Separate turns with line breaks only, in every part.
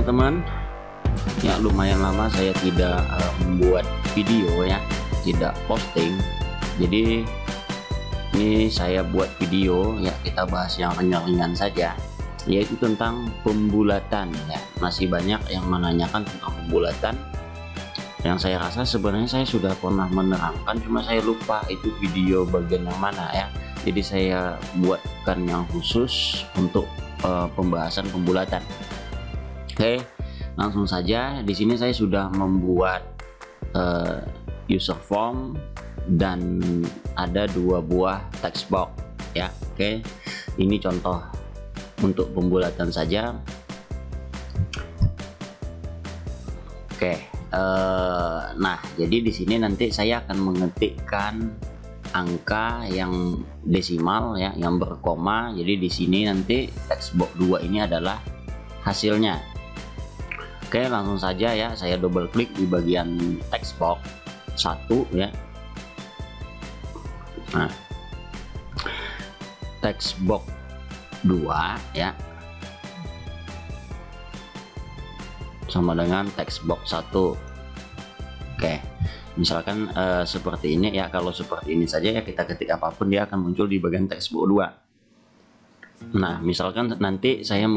teman-teman, ya lumayan lama saya tidak membuat video ya, tidak posting. Jadi ini saya buat video ya, kita bahas yang ringan-ringan saja, yaitu tentang pembulatan ya. Masih banyak yang menanyakan tentang pembulatan, yang saya rasa sebenarnya saya sudah pernah menerangkan, cuma saya lupa itu video bagian yang mana ya. Jadi saya buatkan yang khusus untuk pembahasan pembulatan. Oke, langsung saja. Di sini saya sudah membuat user form dan ada 2 buah text box ya. Oke, ini contoh untuk pembulatan saja. Oke, nah jadi di sini nanti saya akan mengetikkan angka yang desimal ya, yang berkoma. Jadi di sini nanti text box 2 ini adalah hasilnya. Oke, langsung saja ya, saya double klik di bagian text box 1 ya. Nah, text box 2 ya sama dengan text box 1. Oke, misalkan seperti ini ya. Kalau seperti ini saja ya, kita ketik apapun dia akan muncul di bagian text box 2. Nah, misalkan nanti saya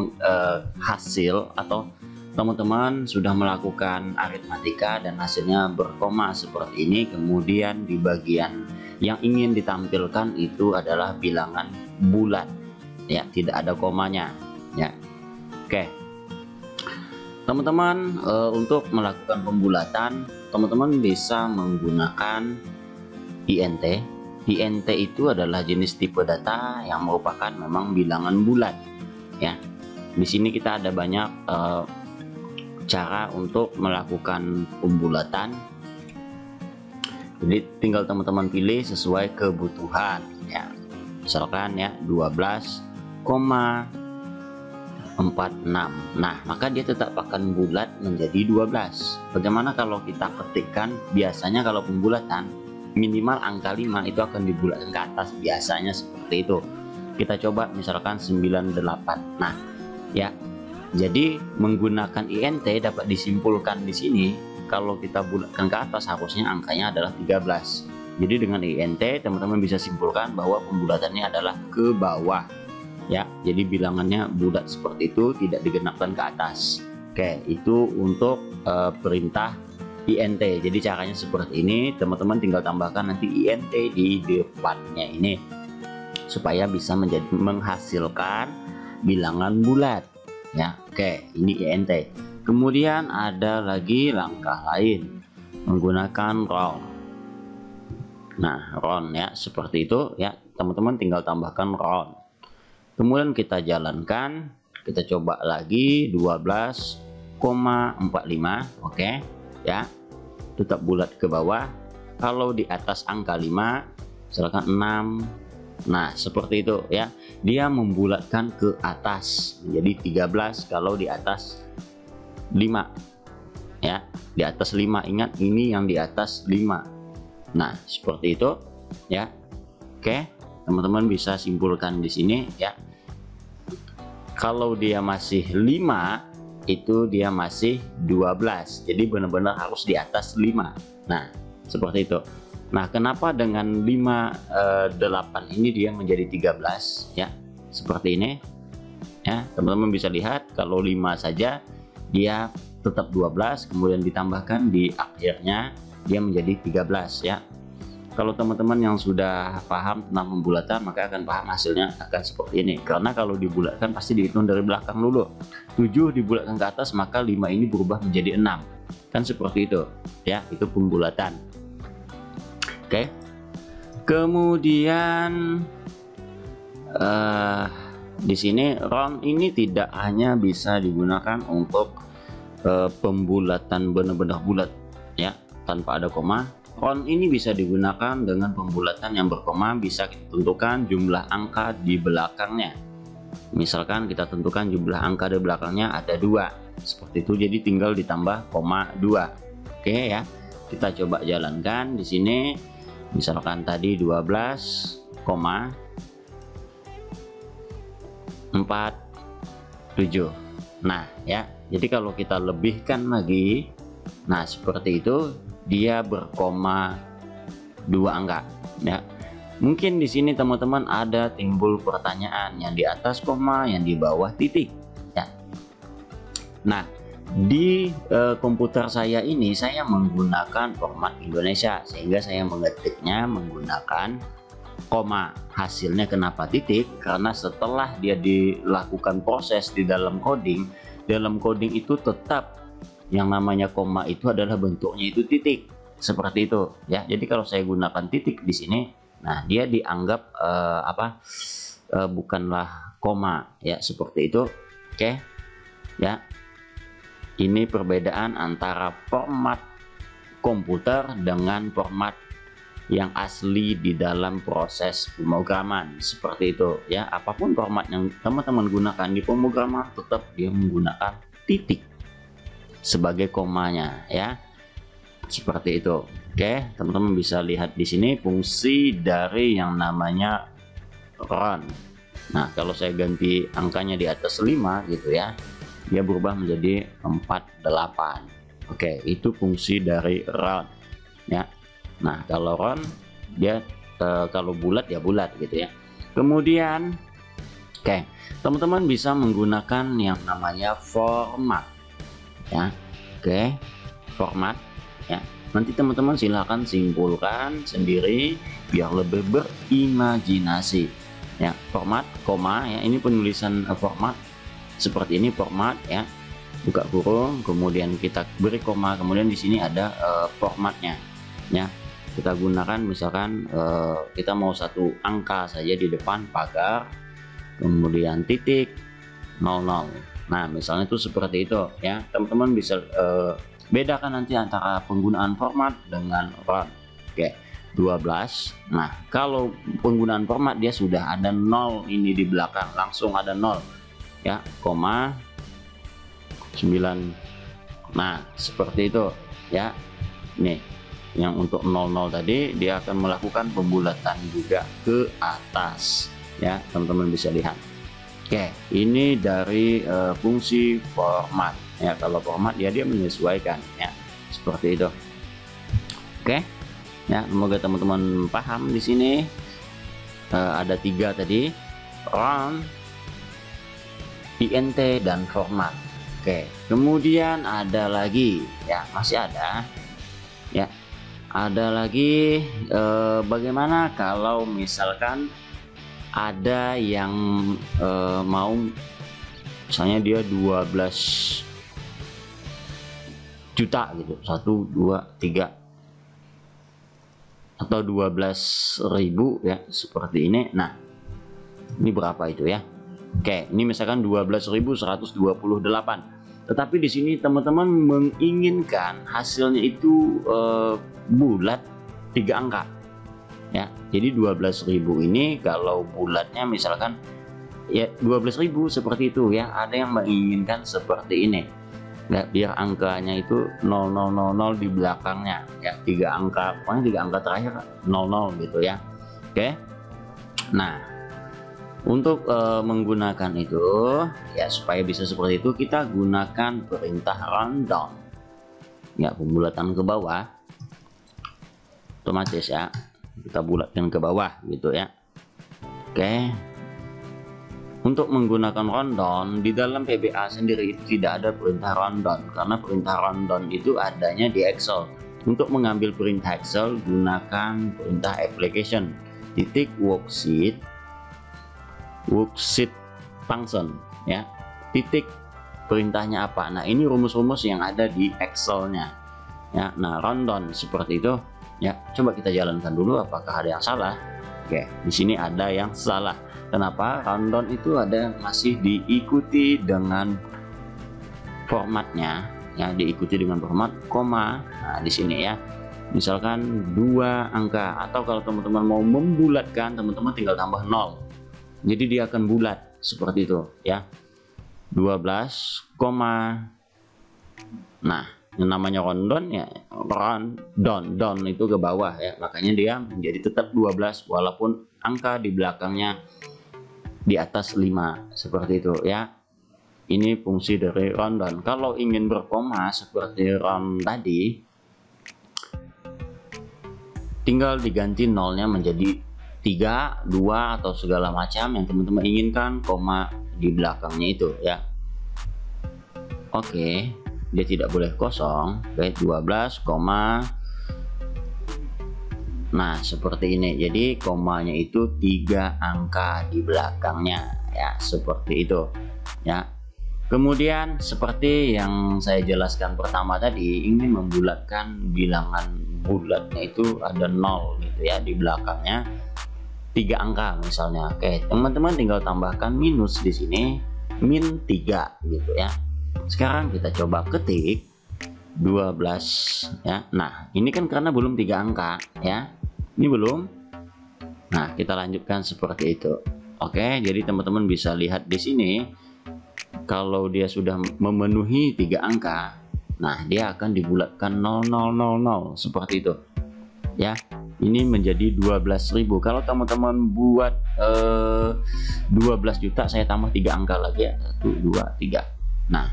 hasil atau teman-teman sudah melakukan aritmatika dan hasilnya berkoma seperti ini, kemudian di bagian yang ingin ditampilkan itu adalah bilangan bulat ya, tidak ada komanya ya. Oke teman-teman, untuk melakukan pembulatan teman-teman bisa menggunakan INT. INT itu adalah jenis tipe data yang merupakan memang bilangan bulat ya. Di sini kita ada banyak cara untuk melakukan pembulatan. Jadi tinggal teman-teman pilih sesuai kebutuhan ya. Misalkan ya 12,46. Nah, maka dia tetap akan bulat menjadi 12. Bagaimana kalau kita ketikkan, biasanya kalau pembulatan minimal angka 5 itu akan dibulatkan ke atas, biasanya seperti itu. Kita coba misalkan 98. Nah, ya. Jadi menggunakan INT dapat disimpulkan di sini kalau kita bulatkan ke atas harusnya angkanya adalah 13. Jadi dengan INT teman-teman bisa simpulkan bahwa pembulatannya adalah ke bawah ya. Jadi bilangannya bulat seperti itu, tidak digenapkan ke atas. Oke, itu untuk perintah INT. Jadi caranya seperti ini, teman-teman tinggal tambahkan nanti INT di depannya ini supaya bisa menjadi menghasilkan bilangan bulat ya. Oke, ini INT. Kemudian ada lagi langkah lain menggunakan round. Nah, round ya seperti itu ya, teman-teman tinggal tambahkan round. Kemudian kita jalankan, kita coba lagi 12,45. oke ya, tetap bulat ke bawah. Kalau di atas angka 5 misalkan 6. Nah, seperti itu ya. Dia membulatkan ke atas menjadi 13 kalau di atas 5 ya. Di atas 5, ingat ini yang di atas 5. Nah, seperti itu ya. Oke, teman-teman bisa simpulkan di sini ya. Kalau dia masih 5 itu dia masih 12. Jadi benar-benar harus di atas 5. Nah, seperti itu. Nah, kenapa dengan 58 ini dia menjadi 13 ya, seperti ini ya. Teman-teman bisa lihat kalau 5 saja dia tetap 12, kemudian ditambahkan di akhirnya dia menjadi 13 ya. Kalau teman-teman yang sudah paham tentang pembulatan maka akan paham hasilnya akan seperti ini. Karena kalau dibulatkan pasti dihitung dari belakang dulu. 7 dibulatkan ke atas maka 5 ini berubah menjadi 6. Kan seperti itu ya, itu pembulatan. Oke, kemudian di sini round ini tidak hanya bisa digunakan untuk pembulatan benar-benar bulat ya, tanpa ada koma. Round ini bisa digunakan dengan pembulatan yang berkoma, bisa kita tentukan jumlah angka di belakangnya. Misalkan kita tentukan jumlah angka di belakangnya ada 2, seperti itu. Jadi tinggal ditambah koma 2. Oke ya, kita coba jalankan di sini. Misalkan tadi 12,47. Nah ya, Jadi kalau kita lebihkan lagi, nah seperti itu, dia berkoma 2 angka ya. Mungkin di sini teman-teman ada timbul pertanyaan, yang di atas koma, yang di bawah titik ya. Nah, di komputer saya ini saya menggunakan format Indonesia, sehingga saya mengetiknya menggunakan koma. Hasilnya kenapa titik? Karena setelah dia dilakukan proses di dalam coding itu tetap yang namanya koma itu adalah bentuknya itu titik, seperti itu ya. Jadi kalau saya gunakan titik di sini, nah dia dianggap bukanlah koma ya, seperti itu. Oke ya, ini perbedaan antara format komputer dengan format yang asli di dalam proses pemrograman, seperti itu ya. Apapun format yang teman-teman gunakan di pemrograman, tetap dia menggunakan titik sebagai komanya ya, seperti itu. Oke, teman-teman bisa lihat di sini fungsi dari yang namanya run. Nah, kalau saya ganti angkanya di atas 5 gitu ya, dia berubah menjadi 48. Oke, itu fungsi dari run ya. Nah, kalau run dia kalau bulat ya bulat gitu ya. Kemudian teman-teman bisa menggunakan yang namanya format ya. Format ya. Nanti teman-teman silahkan simpulkan sendiri biar lebih berimajinasi ya. Format koma ya, ini penulisan format seperti ini, format ya, buka kurung, kemudian kita beri koma, kemudian di sini ada formatnya ya. Kita gunakan misalkan kita mau satu angka saja di depan pagar, kemudian titik 00. Nah misalnya itu seperti itu ya. Teman-teman bisa bedakan nanti antara penggunaan format dengan run. Oke, 12. Nah kalau penggunaan format dia sudah ada 0 ini di belakang, langsung ada 0 ya, koma 9. Nah seperti itu ya. Nih yang untuk 00 tadi dia akan melakukan pembulatan juga ke atas ya, teman-teman bisa lihat. Oke, ini dari fungsi format ya. Kalau format dia menyesuaikan ya, seperti itu. Oke ya, semoga teman-teman paham. Di sini ada 3 tadi, run, int, dan format. Oke, kemudian ada lagi ya, masih ada ya. Ada lagi bagaimana kalau misalkan ada yang mau misalnya dia 12 juta gitu, 1 2 3 atau 12.000 ya, seperti ini. Nah ini berapa itu ya. Oke, ini misalkan 12.128. Tetapi di sini teman-teman menginginkan hasilnya itu bulat 3 angka ya. Jadi 12.000 ini kalau bulatnya misalkan ya 12.000 seperti itu ya. Ada yang menginginkan seperti ini ya, biar angkanya itu 0000 di belakangnya ya, 3 angka, pokoknya 3 angka terakhir 00 gitu ya. Oke, nah untuk menggunakan itu ya, supaya bisa seperti itu kita gunakan perintah rundown ya, pembulatan ke bawah otomatis ya, kita bulatkan ke bawah gitu ya. Oke, untuk menggunakan rundown di dalam VBA sendiri itu tidak ada perintah rundown, karena perintah rundown itu adanya di Excel. Untuk mengambil perintah Excel gunakan perintah application titik worksheet function ya, titik perintahnya apa. Nah ini rumus-rumus yang ada di Excelnya ya. Nah rundown seperti itu ya. Coba kita jalankan dulu apakah ada yang salah. Oke, di sini ada yang salah. Kenapa? Rundown itu ada masih diikuti dengan formatnya ya, diikuti dengan format koma. Nah di sini ya, misalkan 2 angka, atau kalau teman-teman mau membulatkan, teman-teman tinggal tambah 0. Jadi dia akan bulat seperti itu ya, 12, nah yang namanya rundown ya, down itu ke bawah ya, makanya dia menjadi tetap 12 walaupun angka di belakangnya di atas 5 seperti itu ya. ini fungsi dari rundown. Kalau ingin berkoma seperti round tadi, tinggal diganti nolnya menjadi 3, 2 atau segala macam yang teman-teman inginkan, koma di belakangnya itu ya. Oke, dia tidak boleh kosong. Oke, 12, koma. Nah, seperti ini. Jadi komanya itu 3 angka di belakangnya ya, seperti itu ya. Kemudian seperti yang saya jelaskan pertama tadi, ingin membulatkan bilangan bulatnya itu ada 0 gitu ya di belakangnya, 3 angka misalnya. Oke, teman-teman tinggal tambahkan minus di sini, min 3 gitu ya. Sekarang kita coba ketik 12 ya. Nah, ini kan karena belum 3 angka ya. Ini belum. Nah, kita lanjutkan seperti itu. Oke, jadi teman-teman bisa lihat di sini kalau dia sudah memenuhi 3 angka, nah dia akan dibulatkan 0000 seperti itu. Ya, ini menjadi 12.000. Kalau teman-teman buat 12 juta, saya tambah 3 angka lagi ya. 1, 2, 3. Nah,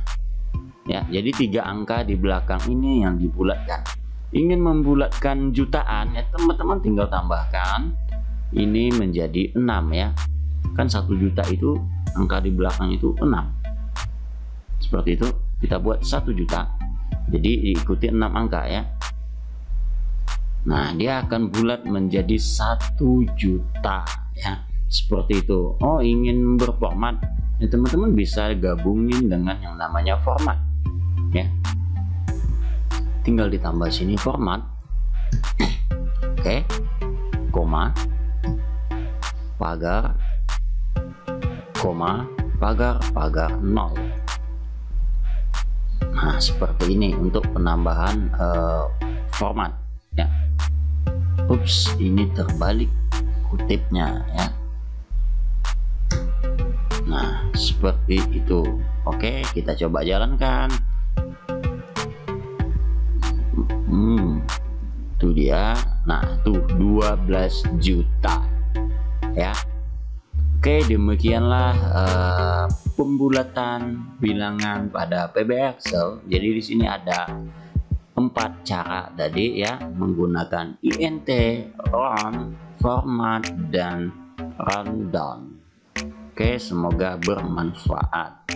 ya, jadi 3 angka di belakang ini yang dibulatkan. Ingin membulatkan jutaan ya, teman-teman tinggal tambahkan ini menjadi 6 ya. Kan 1 juta itu angka di belakang itu 6. Seperti itu, kita buat 1 juta. Jadi diikuti 6 angka ya. Nah, dia akan bulat menjadi 1 juta ya. Seperti itu. Oh, ingin berformat ya, teman-teman bisa gabungin dengan yang namanya format ya. Tinggal ditambah sini format. Oke, koma, pagar, koma, pagar, pagar 0. Nah, seperti ini untuk penambahan format ya. Ups, ini terbalik kutipnya ya. Nah, seperti itu. Oke, kita coba jalankan. Itu dia. Nah, tuh 12 juta ya. Oke, demikianlah pembulatan bilangan pada PB Excel. Jadi di sini ada 4 cara tadi ya, menggunakan INT, round, format, dan rundown. Oke, semoga bermanfaat.